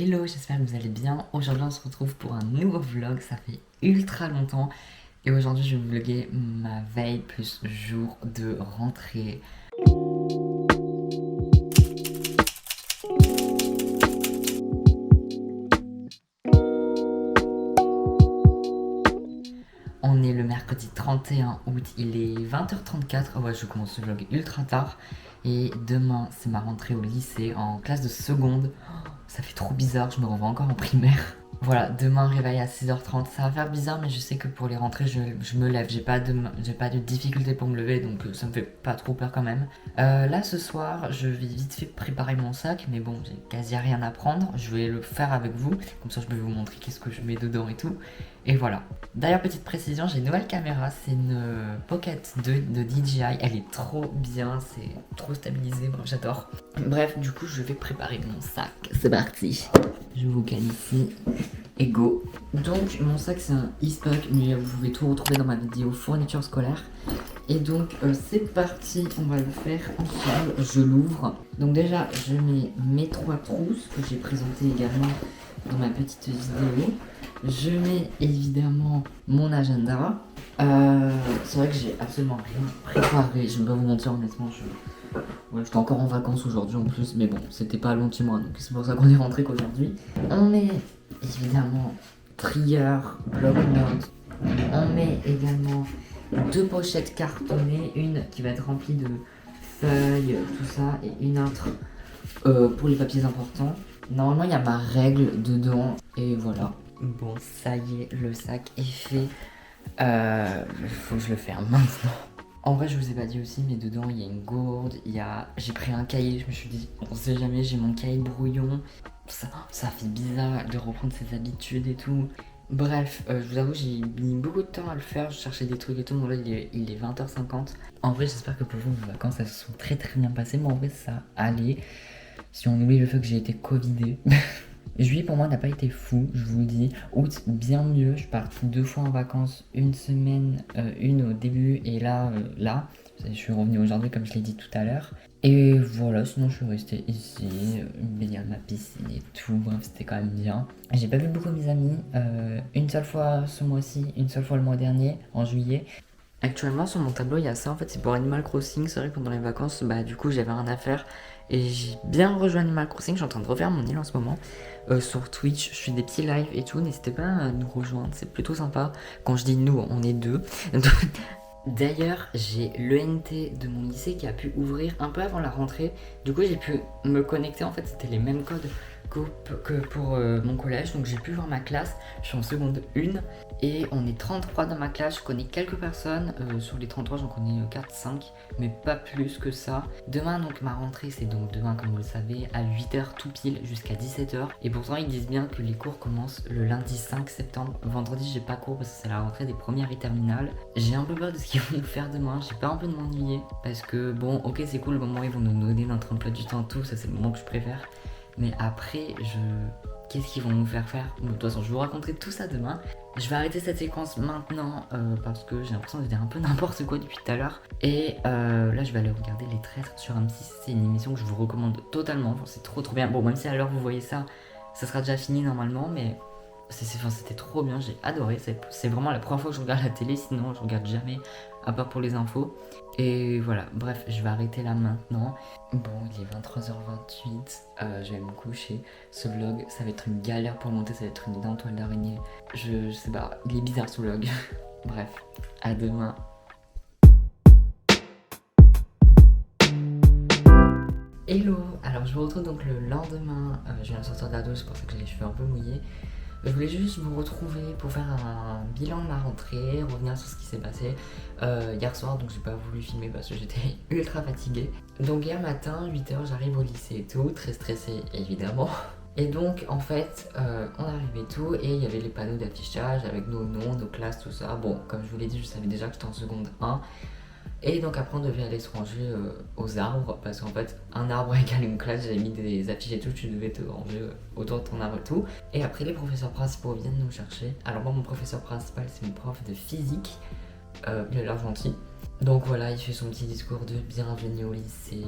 Hello, j'espère que vous allez bien. Aujourd'hui on se retrouve pour un nouveau vlog, ça fait ultra longtemps. Et aujourd'hui je vais vous vlogger ma veille plus jour de rentrée. On est le mercredi 31 août, il est 20h34. Ouais, je commence le vlog ultra tard. Et demain c'est ma rentrée au lycée en classe de seconde. Ça fait trop bizarre, je me revois encore en primaire. Voilà, demain réveil à 6h30, ça va faire bizarre mais je sais que pour les rentrées je me lève, j'ai pas de difficulté pour me lever donc ça me fait pas trop peur quand même. Là ce soir je vais vite fait préparer mon sac mais bon j'ai quasi rien à prendre, je vais le faire avec vous, comme ça je peux vous montrer qu'est-ce que je mets dedans et tout. Et voilà. D'ailleurs petite précision, j'ai une nouvelle caméra, c'est une Pocket 2 de DJI, elle est trop bien, c'est trop stabilisé, bref j'adore. Bref du coup je vais préparer mon sac, c'est parti. Je vous cale ici et go. Donc mon sac c'est un e-pack mais vous pouvez tout retrouver dans ma vidéo fourniture scolaire. Et donc c'est parti, on va le faire ensemble. Je l'ouvre. Donc déjà je mets mes 3 trousses que j'ai présentées également dans ma petite vidéo. Je mets évidemment mon agenda. C'est vrai que j'ai absolument rien préparé, je vais pas vous mentir honnêtement, ouais, j'étais encore en vacances aujourd'hui en plus, mais bon, c'était pas loin de chez moi, donc c'est pour ça qu'on est rentré qu'aujourd'hui. On met évidemment trieur, bloc-notes. On met également 2 pochettes cartonnées, une qui va être remplie de feuilles, tout ça, et une autre pour les papiers importants. Normalement, il y a ma règle dedans, et voilà. Bon, ça y est, le sac est fait. Faut que je le ferme maintenant. En vrai je vous ai pas dit aussi mais dedans il y a une gourde, j'ai pris un cahier, je me suis dit on sait jamais, j'ai mon cahier brouillon, ça fait bizarre de reprendre ses habitudes et tout. Bref, je vous avoue j'ai mis beaucoup de temps à le faire, je cherchais des trucs et tout, bon là il est 20h50. En vrai j'espère que pour vous vos vacances elles se sont très bien passées, mais en vrai ça allait, si on oublie le fait que j'ai été covidé. Juillet pour moi n'a pas été fou, je vous le dis. Août bien mieux, je suis parti 2 fois en vacances, une semaine, une au début et là, je suis revenu aujourd'hui comme je l'ai dit tout à l'heure. Et voilà, sinon je suis resté ici, baigner à ma piscine et tout, bref c'était quand même bien. J'ai pas vu beaucoup de mes amis, une seule fois ce mois-ci, une seule fois le mois dernier, en juillet. Actuellement sur mon tableau il y a ça en fait, c'est pour Animal Crossing. C'est vrai que pendant les vacances du coup j'avais rien à faire et j'ai bien rejoint Animal Crossing. Je suis en train de refaire mon île en ce moment sur Twitch, je fais des petits lives et tout, n'hésitez pas à nous rejoindre, c'est plutôt sympa. Quand je dis nous, on est deux. D'ailleurs j'ai l'ENT de mon lycée qui a pu ouvrir un peu avant la rentrée. Du coup j'ai pu me connecter, en fait c'était les mêmes codes que pour mon collège, donc j'ai pu voir ma classe. Je suis en seconde 1 et on est 33 dans ma classe, je connais quelques personnes, sur les 33 j'en connais 4-5 mais pas plus que ça. Demain donc ma rentrée c'est donc demain comme vous le savez à 8h tout pile jusqu'à 17h, et pourtant ils disent bien que les cours commencent le lundi 5 septembre. Vendredi j'ai pas cours parce que c'est la rentrée des premières et terminales. J'ai un peu peur de ce qu'ils vont nous faire demain, j'ai peur un peu de m'ennuyer parce que bon ok c'est cool le moment où ils vont nous donner notre emploi du temps tout, ça c'est le moment que je préfère. Mais après, qu'est-ce qu'ils vont nous faire faire? Bon, de toute façon, je vous raconterai tout ça demain. Je vais arrêter cette séquence maintenant parce que j'ai l'impression de dire un peu n'importe quoi depuis tout à l'heure. Et là, je vais aller regarder Les Traîtres sur M6. C'est une émission que je vous recommande totalement. Enfin, c'est trop bien. Bon, même si à l'heure vous voyez ça, ça sera déjà fini normalement, mais c'était trop bien. J'ai adoré. C'est vraiment la première fois que je regarde la télé. Sinon, je regarde jamais, à part pour les infos. Et voilà, bref, je vais arrêter là maintenant. Bon, il est 23h28, je vais me coucher. Ce vlog, ça va être une galère pour le monter, ça va être une énorme toile d'araignée. Je sais pas, il est bizarre ce vlog. Bref, à demain. Hello, alors je vous retrouve donc le lendemain, je viens de sortir de la douche, c'est pour ça que j'ai les cheveux un peu mouillés. Je voulais juste vous retrouver pour faire un bilan de ma rentrée, revenir sur ce qui s'est passé hier soir, donc j'ai pas voulu filmer parce que j'étais ultra fatiguée. Donc hier matin, 8h, j'arrive au lycée et tout, très stressée évidemment. Et donc en fait, on arrivait et tout, et il y avait les panneaux d'affichage avec nos noms, nos classes, tout ça. Bon, comme je vous l'ai dit, je savais déjà que j'étais en seconde 1. Et donc après on devait aller se ranger aux arbres, parce qu'en fait un arbre égale une classe, j'avais mis des affiches et tout, tu devais te ranger autour de ton arbre et tout. Et après les professeurs principaux viennent nous chercher. Alors moi mon professeur principal c'est mon prof de physique, il a l'air gentil. Donc voilà, il fait son petit discours de bienvenue au lycée,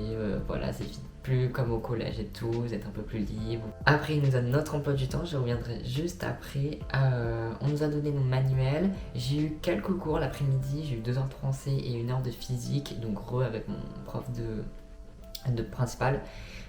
voilà c'est plus comme au collège et tout, vous êtes un peu plus libre. Après, il nous donne notre emploi du temps, je reviendrai juste après. On nous a donné nos manuels. J'ai eu quelques cours l'après-midi, j'ai eu 2 heures de français et 1 heure de physique, donc avec mon prof de principal.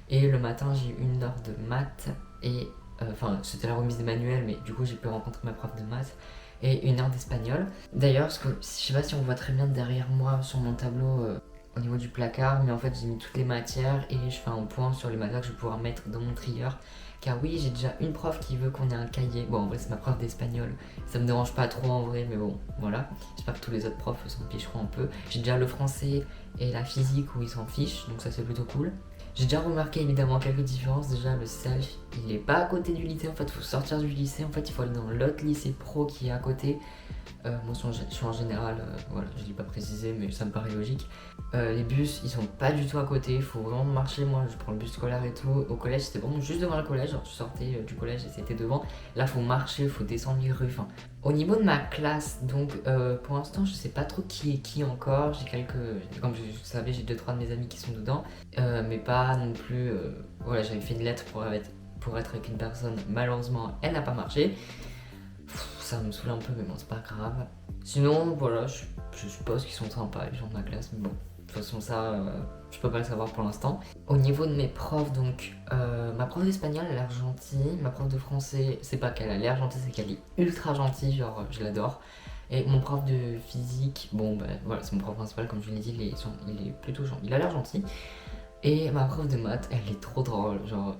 Et le matin, j'ai eu 1 heure de maths et enfin, c'était la remise des manuels, mais du coup, j'ai pu rencontrer ma prof de maths et 1 heure d'espagnol. D'ailleurs, je sais pas si on voit très bien derrière moi sur mon tableau au niveau du placard, mais en fait, j'ai mis toutes les matières et je fais un point sur les matières que je vais pouvoir mettre dans mon trieur. Car oui, j'ai déjà une prof qui veut qu'on ait un cahier. Bon, en vrai, c'est ma prof d'espagnol. Ça me dérange pas trop en vrai, mais bon, voilà. J'espère que tous les autres profs s'en ficheront un peu. J'ai déjà le français et la physique où ils s'en fichent, donc ça c'est plutôt cool. J'ai déjà remarqué évidemment quelques différences. Déjà, le self, il est pas à côté du lycée. En fait, il faut sortir du lycée. En fait, il faut aller dans l'autre lycée pro qui est à côté. Moi, je suis en général, voilà, je l'ai pas précisé, mais ça me paraît logique. Les bus, ils sont pas du tout à côté. Il faut vraiment marcher. Moi, je prends le bus scolaire et tout. Au collège, c'était vraiment juste devant le collège. Genre, tu sortais du collège et c'était devant. Là, faut marcher, faut descendre les rues. Enfin, au niveau de ma classe, donc pour l'instant, je sais pas trop qui est qui encore. J'ai comme vous savez, j'ai 2-3 de mes amis qui sont dedans, mais pas non plus. Voilà, j'avais fait une lettre pour être avec une personne. Malheureusement, elle n'a pas marché. Ça me saoule un peu, mais bon, c'est pas grave. Sinon, voilà, je suppose qu'ils sont sympas, les gens de ma classe, mais bon, de toute façon, ça, je peux pas le savoir pour l'instant. Au niveau de mes profs, donc, ma prof d'espagnol, elle a l'air gentille. Ma prof de français, c'est pas qu'elle a l'air gentille, c'est qu'elle est ultra gentille, genre, je l'adore. Et mon prof de physique, bon, bah, voilà, c'est mon prof principal, comme je l'ai dit, il est plutôt gentil, il a l'air gentil. Et ma prof de maths, elle est trop drôle, genre.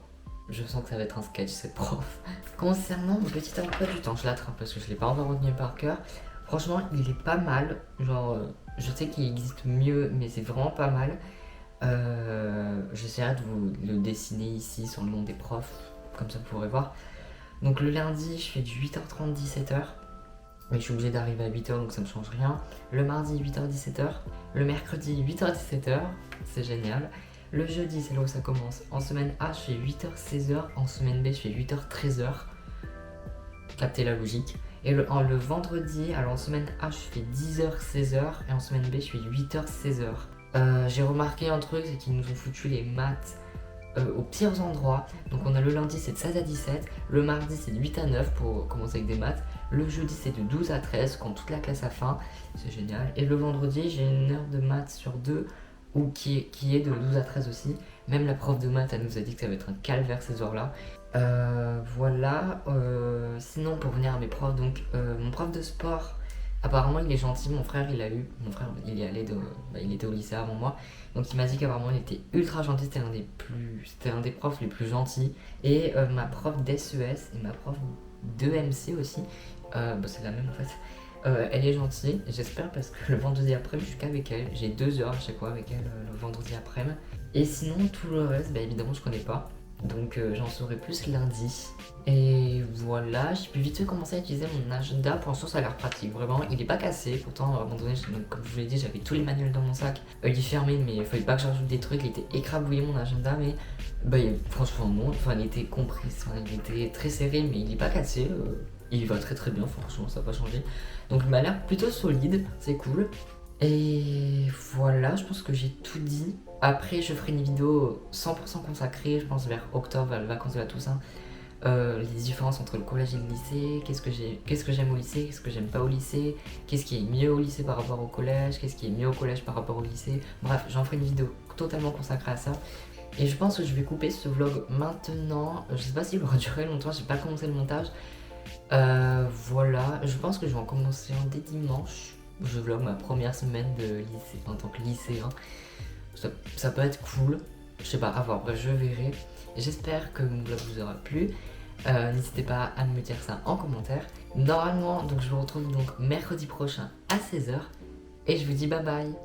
Je sens que ça va être un sketch, cette prof. Concernant mon petit emploi du temps, je l'attrape parce que je l'ai pas encore retenu par cœur. Franchement, il est pas mal. Genre, je sais qu'il existe mieux, mais c'est vraiment pas mal. J'essaierai de vous le dessiner ici sur le nom des profs, comme ça vous pourrez voir. Donc le lundi, je fais du 8h30, 17h. Mais je suis obligé d'arriver à 8h, donc ça ne change rien. Le mardi, 8h, 17h. Le mercredi, 8h, 17h. C'est génial. Le jeudi, c'est là où ça commence. En semaine A, je fais 8h, 16h. En semaine B, je fais 8h, 13h. Captez la logique. Et le vendredi, alors en semaine A, je fais 10h, 16h. Et en semaine B, je fais 8h, 16h. J'ai remarqué un truc, c'est qu'ils nous ont foutu les maths aux pires endroits. Donc on a le lundi, c'est de 16 à 17. Le mardi, c'est de 8 à 9 pour commencer avec des maths. Le jeudi, c'est de 12 à 13 quand toute la classe a faim. C'est génial. Et le vendredi, j'ai 1 heure de maths sur 2. Ou qui est de 12 à 13 aussi. Même la prof de maths, elle nous a dit que ça va être un calvaire ces heures-là. Voilà. Sinon, pour venir à mes profs, donc mon prof de sport, apparemment il est gentil. Mon frère, il y allait il était au lycée avant moi. Donc il m'a dit qu'apparemment il était ultra gentil. C'était un des profs les plus gentils. Et ma prof d'SES et ma prof d'EMC aussi. C'est la même en fait. Elle est gentille, j'espère, parce que le vendredi après, je suis qu'avec elle. J'ai 2 heures à chaque fois avec elle le vendredi après. Et sinon, tout le reste, bah, évidemment, je connais pas. Donc j'en saurai plus lundi. Et voilà, j'ai pu vite fait commencer à utiliser mon agenda. Pour l'instant, ça a l'air pratique, vraiment. Il est pas cassé. Pourtant, à un moment donné, donc, comme je vous l'ai dit, j'avais tous les manuels dans mon sac. Il est fermé, mais il fallait pas que j'ajoute des trucs. Il était écrabouillé mon agenda, mais bah, franchement, non. Enfin, il était compris. Enfin, il était très serré, mais il est pas cassé. Il va très très bien, franchement, ça n'a pas changé. Donc il m'a l'air plutôt solide, c'est cool. Et voilà, je pense que j'ai tout dit. Après, je ferai une vidéo 100% consacrée, je pense vers octobre, vers les vacances de la Toussaint. Les différences entre le collège et le lycée, qu'est-ce que j'aime au lycée, qu'est-ce que j'aime pas au lycée, qu'est-ce qui est mieux au lycée par rapport au collège, qu'est-ce qui est mieux au collège par rapport au lycée. Bref, j'en ferai une vidéo totalement consacrée à ça. Et je pense que je vais couper ce vlog maintenant. Je sais pas s'il aura duré longtemps, j'ai pas commencé le montage. Voilà, je pense que je vais en commencer un dès dimanche. Je vlog ma première semaine de lycée en tant que lycéen. Ça peut être cool, je sais pas, à voir, bref, je verrai. J'espère que mon vlog vous aura plu. N'hésitez pas à me dire ça en commentaire. Normalement, donc je vous retrouve donc mercredi prochain à 16h. Et je vous dis bye bye.